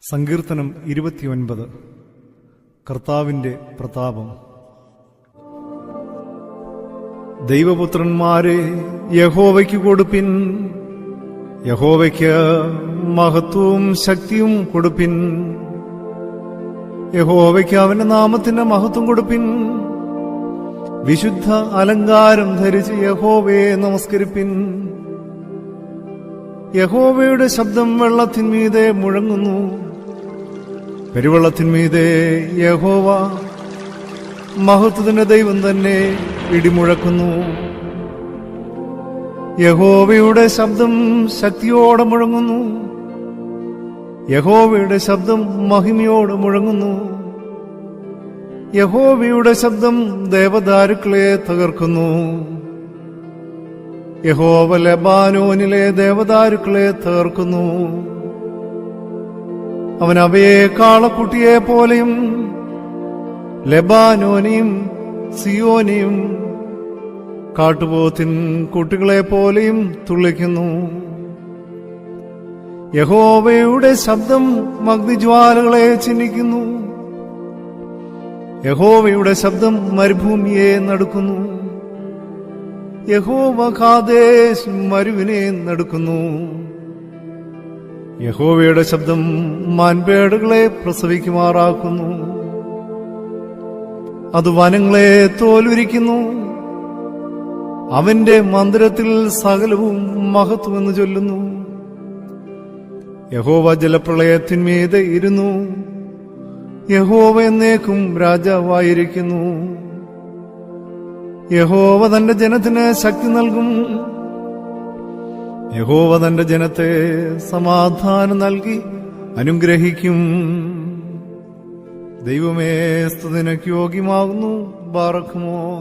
സങ്കീർത്തനം 29. കർത്താവിന്റെ പ്രതാപം. ദൈവപുത്രന്മാരെ, യഹോവയ്ക്ക് കൊടുപ്പിൻ, യഹോവയ്ക്ക് മഹത്വവും ശക്തിയും കൊടുപ്പിൻ. യഹോവയ്ക്ക് അവന്റെ നാമത്തിന്റെ മഹത്വം കൊടുപ്പിൻ. വിശുദ്ധ അലങ്കാരം ധരിച്ച് യഹോവയെ നമസ്കരിപ്പിൻ. യഹോവയുടെ ശബ്ദം വെള്ളത്തിന്മീതെ മുഴങ്ങുന്നു. പെരുവെള്ളത്തിന്മീതെ യഹോവ മഹത്വത്തിന്റെ ദൈവം തന്നെ ഇടിമുഴക്കുന്നു. യഹോവയുടെ ശബ്ദം ശക്തിയോടെ മുഴങ്ങുന്നു. യഹോവയുടെ ശബ്ദം മഹിമയോടെ മുഴങ്ങുന്നു. യഹോവയുടെ ശബ്ദം ദേവദാരുക്കളെ തകർക്കുന്നു. യഹോവ ലെബാനോനിലെ ദേവദാരുക്കളെ തകർക്കുന്നു. അവൻ അവയെ കാളക്കുട്ടിയെ പോലെയും ലെബാനോനെയും സിയോനെയും കാട്ടുപോത്തിൻ കുട്ടികളെ പോലെയും തുള്ളിക്കുന്നു. യഹോവയുടെ ശബ്ദം അഗ്നിജ്വാലകളെ ചിഹ്നിക്കുന്നു. യഹോവയുടെ ശബ്ദം മരുഭൂമിയെ നടുക്കുന്നു. യഹോവ കാദേശ് മരുവിനെ നടുക്കുന്നു. യഹോവയുടെ ശബ്ദം മാൻപേടുകളെ പ്രസവിക്കുമാറാക്കുന്നു. അത് വനങ്ങളെ തോലുരിക്കുന്നു. അവന്റെ മന്ദിരത്തിൽ സകലവും മഹത്വമെന്ന് ചൊല്ലുന്നു. യഹോവ ജലപ്രളയത്തിന്മീതെ ഇരുന്നു. യഹോവ എന്നേക്കും രാജാവായിരിക്കുന്നു. യഹോവ തന്റെ ജനത്തിന് ശക്തി നൽകും. യഹോവ തന്റെ ജനത്തെ സമാധാനം നൽകി അനുഗ്രഹിക്കും. ദൈവമേ, സ്തുതിക്ക് യോഗ്യമാകുന്നു. ബാറക്കുമോ.